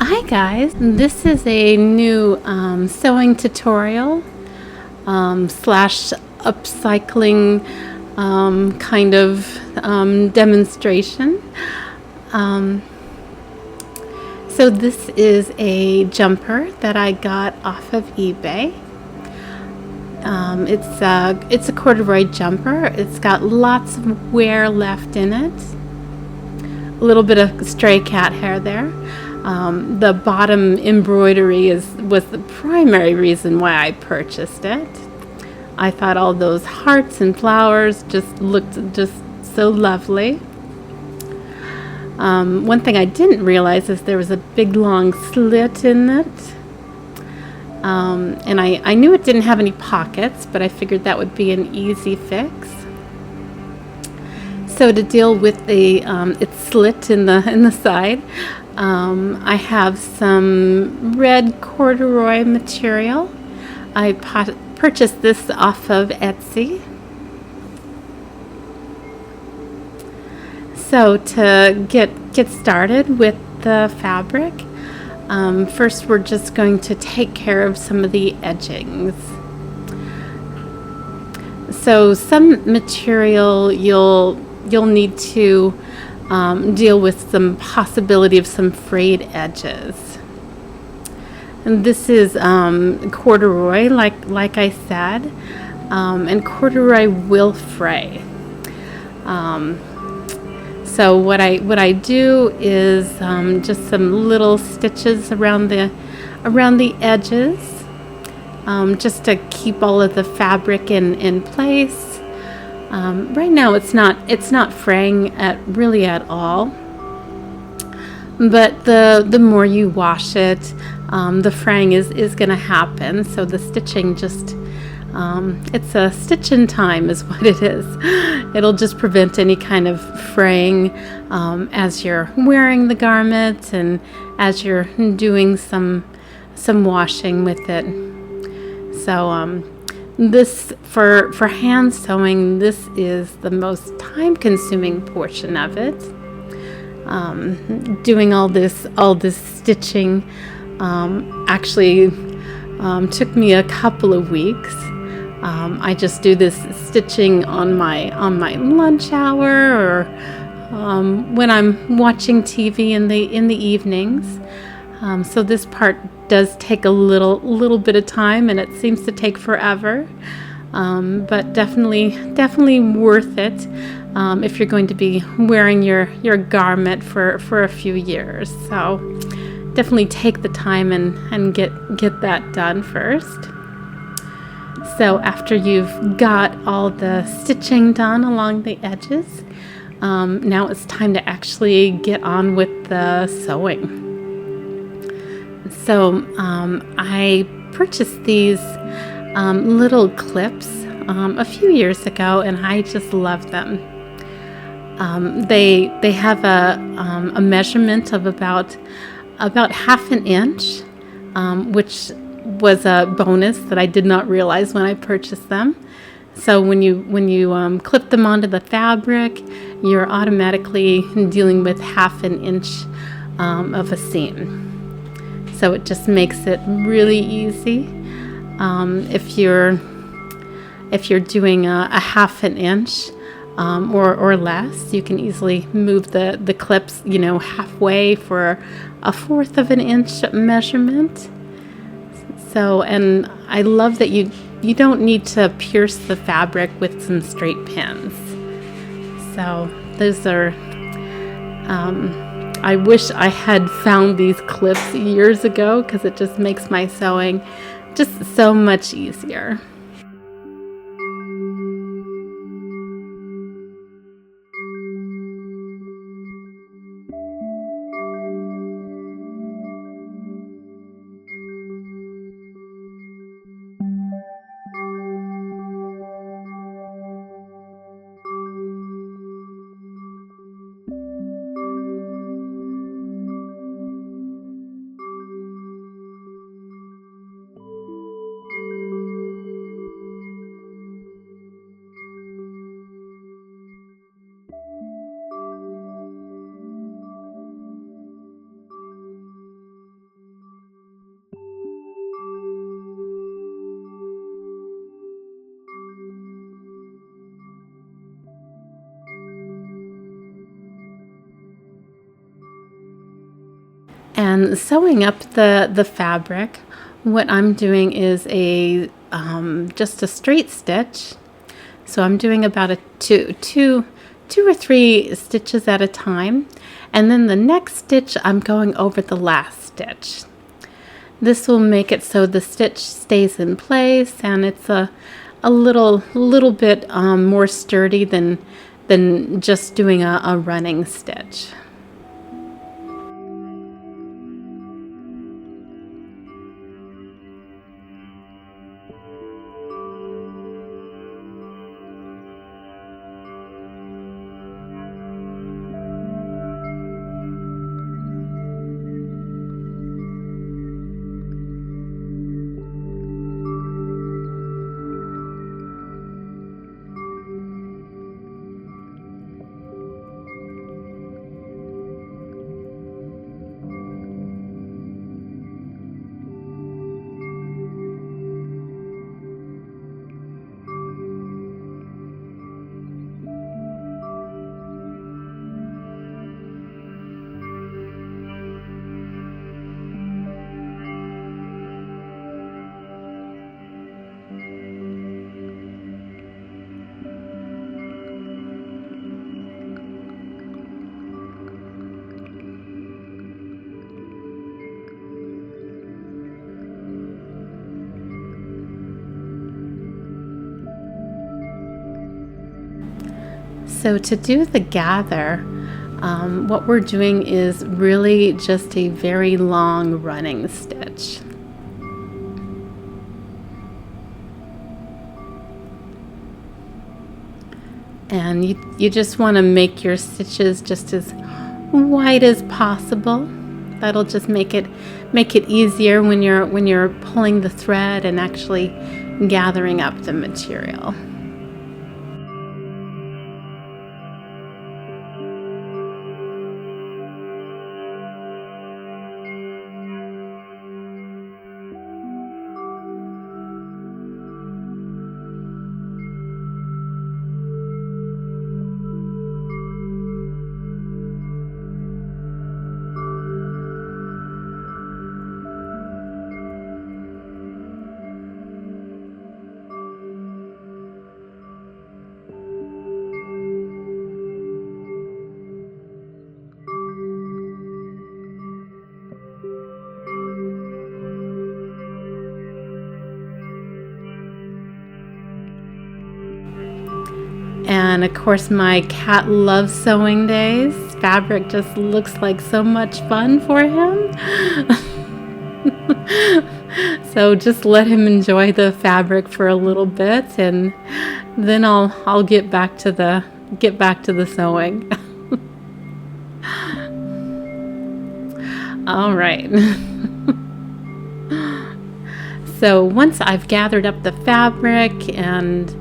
Hi guys, this is a new sewing tutorial slash upcycling kind of demonstration. So this is a jumper that I got off of eBay. It's a corduroy jumper. It's got lots of wear left in it. A little bit of stray cat hair there. The bottom embroidery was the primary reason why I purchased it. I thought all those hearts and flowers just looked just so lovely. One thing I didn't realize is there was a big long slit in it. And I knew it didn't have any pockets, but I figured that would be an easy fix. So to deal with the its slit in the side, I have some red corduroy material. I purchased this off of Etsy. So to get started with the fabric, first we're just going to take care of some of the edgings. So some material you'll need to deal with some possibility of some frayed edges. And this is corduroy, like I said, and corduroy will fray. So what I do is just some little stitches around the edges, just to keep all of the fabric in place. Right now it's not fraying really at all, but the more you wash it, the fraying is going to happen. So the stitching just it's a stitch in time is what it is. It'll just prevent any kind of fraying as you're wearing the garment and as you're doing some washing with it. So this for hand sewing, this is the most time-consuming portion of it. Doing all this stitching actually took me a couple of weeks. I just do this stitching on my lunch hour, or when I'm watching TV in the evenings. So this part does take a little bit of time, and it seems to take forever, but definitely worth it if you're going to be wearing your garment for a few years. So definitely take the time and get that done first. So after you've got all the stitching done along the edges, now it's time to actually get on with the sewing. So I purchased these little clips a few years ago, and I just love them. They have a measurement of about half an inch, which was a bonus that I did not realize when I purchased them. So when you clip them onto the fabric, you're automatically dealing with half an inch of a seam. So it just makes it really easy. If you're doing a half an inch or less, you can easily move the clips, halfway for a fourth of an inch measurement. So, and I love that you don't need to pierce the fabric with some straight pins. So those are, I wish I had found these clips years ago, because it just makes my sewing just so much easier. And sewing up the fabric, what I'm doing is a just a straight stitch. So I'm doing about a two or three stitches at a time. And then the next stitch, I'm going over the last stitch. This will make it so the stitch stays in place, and it's a little bit more sturdy than just doing a running stitch. So to do the gather, what we're doing is really just a very long running stitch. And you just want to make your stitches just as wide as possible. That'll just make it easier when you're pulling the thread and actually gathering up the material. And of course, my cat loves sewing days. Fabric just looks like so much fun for him. So just let him enjoy the fabric for a little bit, and then I'll get back to the sewing. All right. So once I've gathered up the fabric, and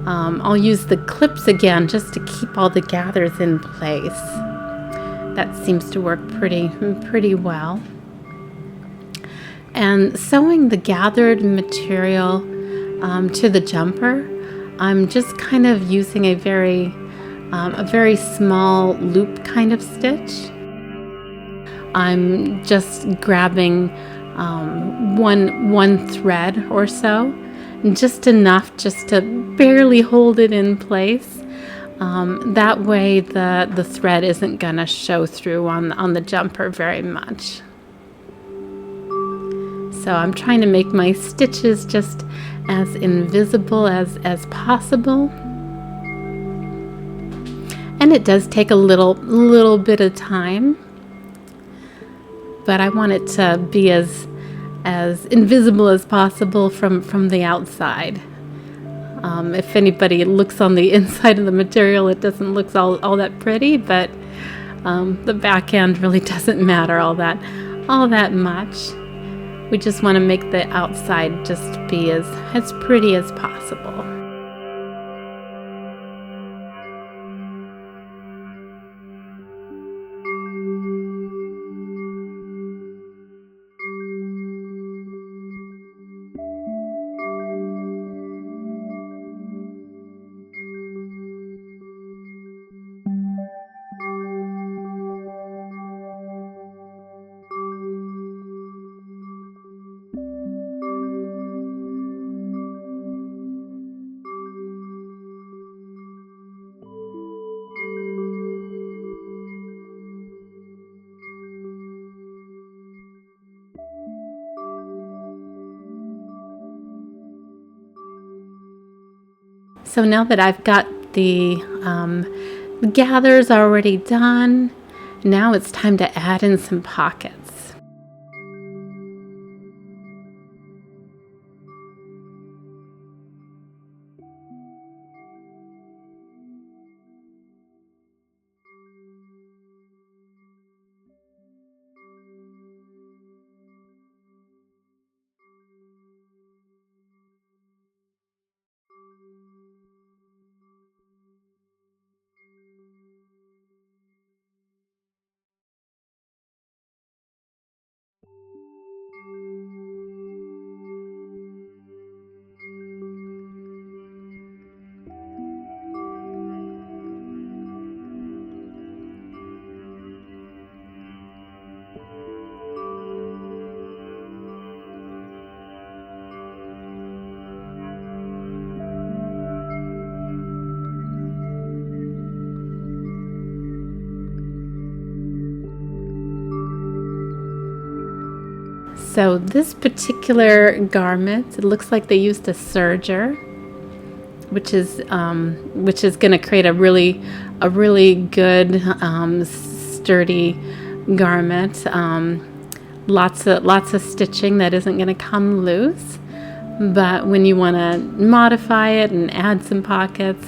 I'll use the clips again just to keep all the gathers in place. That seems to work pretty well. And sewing the gathered material to the jumper, I'm just kind of using a very small loop kind of stitch. I'm just grabbing one thread or so, just enough just to barely hold it in place. That way the thread isn't gonna show through on the jumper very much. So I'm trying to make my stitches just as invisible as possible. And it does take a little bit of time, but I want it to be as invisible as possible from the outside. If anybody looks on the inside of the material, it doesn't look all that pretty, but the back end really doesn't matter all that much. We just want to make the outside just be as pretty as possible. So now that I've got the gathers already done, now it's time to add in some pockets. So this particular garment, it looks like they used a serger, which is going to create a really good sturdy garment. Lots of stitching that isn't going to come loose. But when you want to modify it and add some pockets,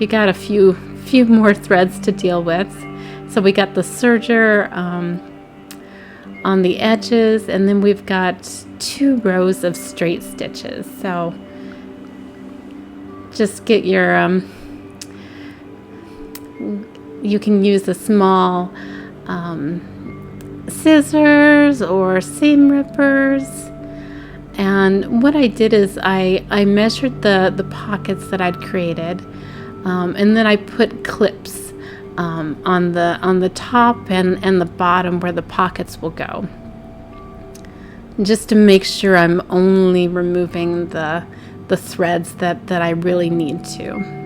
you got a few more threads to deal with. So we got the serger on the edges, and then we've got 2 rows of straight stitches. So just get your you can use a small scissors or seam rippers. And what I did is I measured the pockets that I'd created, and then I put clips on the top and the bottom where the pockets will go, just to make sure I'm only removing the threads that I really need to.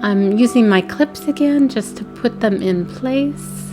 I'm using my clips again just to put them in place.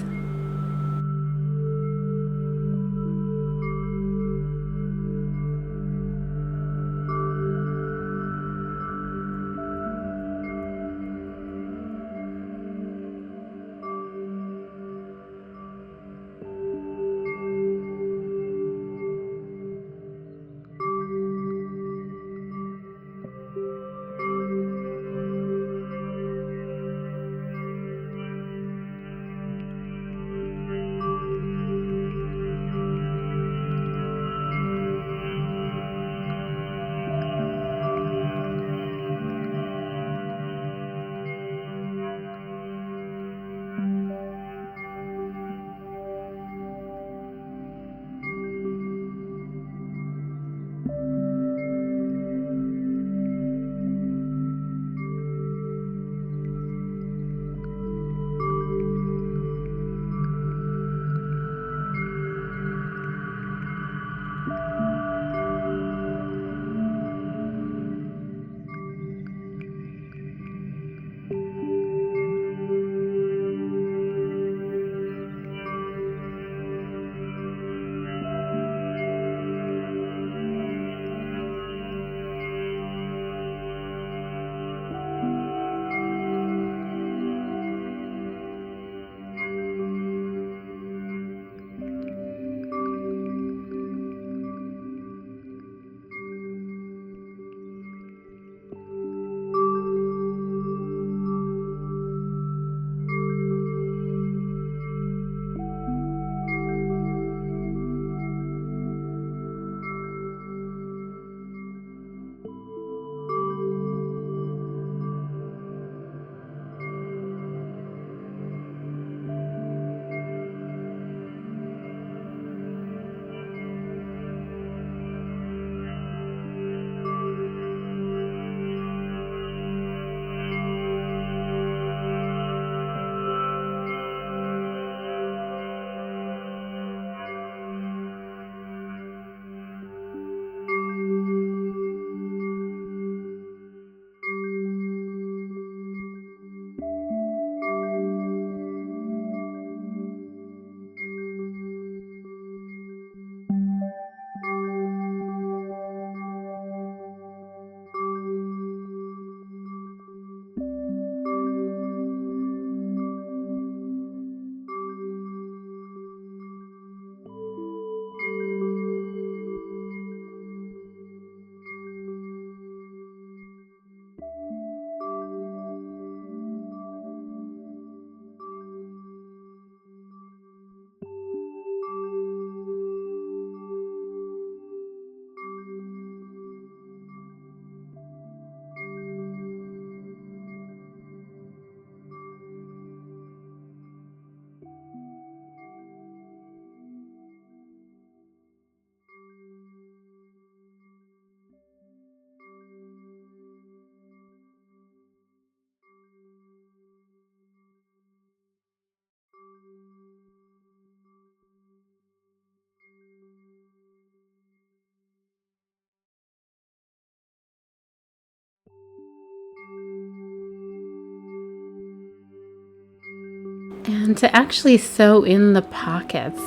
And to actually sew in the pockets,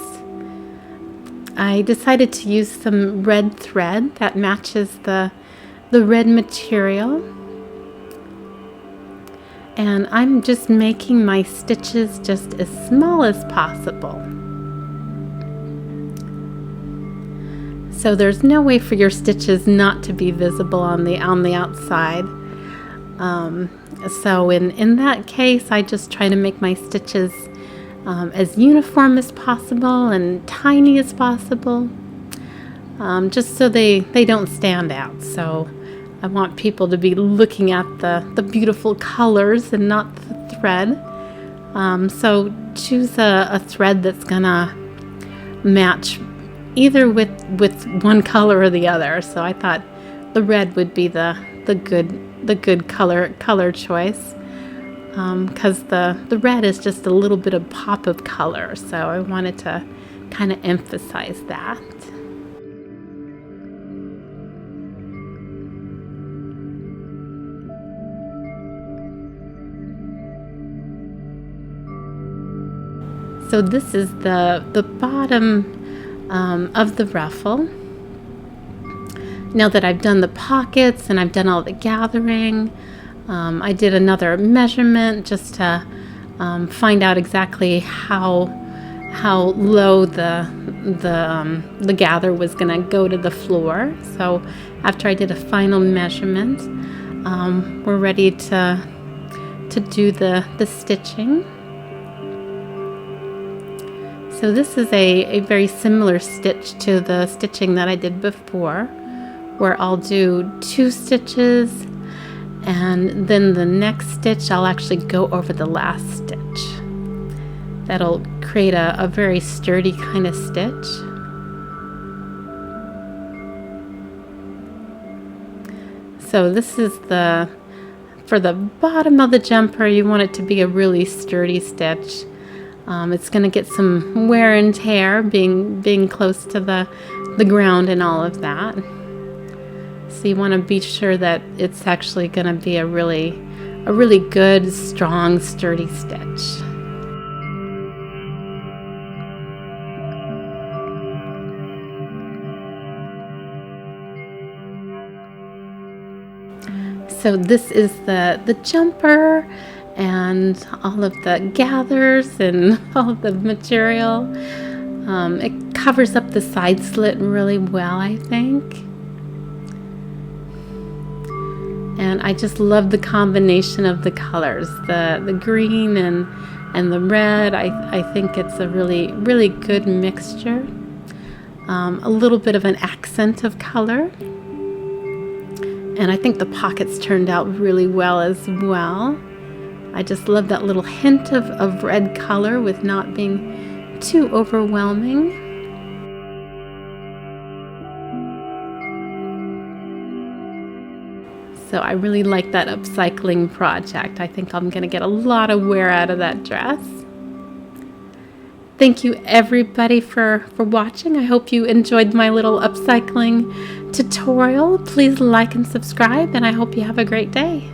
I decided to use some red thread that matches the red material. And I'm just making my stitches just as small as possible. So there's no way for your stitches not to be visible on the outside. So in that case, I just try to make my stitches as uniform as possible and tiny as possible, just so they don't stand out. So I want people to be looking at the beautiful colors and not the thread. So choose a thread that's gonna match either with one color or the other. So I thought the red would be the good color choice, because the red is just a little bit of pop of color. So I wanted to kind of emphasize that. So this is the bottom of the ruffle. Now that I've done the pockets and I've done all the gathering, I did another measurement just to find out exactly how low the gather was going to go to the floor. So after I did a final measurement, we're ready to do the stitching. So this is a very similar stitch to the stitching that I did before, where I'll do 2 stitches, and then the next stitch I'll actually go over the last stitch. That'll create a very sturdy kind of stitch. So this is for the bottom of the jumper, you want it to be a really sturdy stitch. It's going to get some wear and tear being close to the ground and all of that. So you want to be sure that it's actually going to be a really good, strong, sturdy stitch. So this is the jumper and all of the gathers and all of the material. It covers up the side slit really well, I think. And I just love the combination of the colors, the green and the red. I think it's a really good mixture. A little bit of an accent of color. And I think the pockets turned out really well as well. I just love that little hint of red color with not being too overwhelming. So I really like that upcycling project. I think I'm going to get a lot of wear out of that dress. Thank you everybody for watching. I hope you enjoyed my little upcycling tutorial. Please like and subscribe, and I hope you have a great day.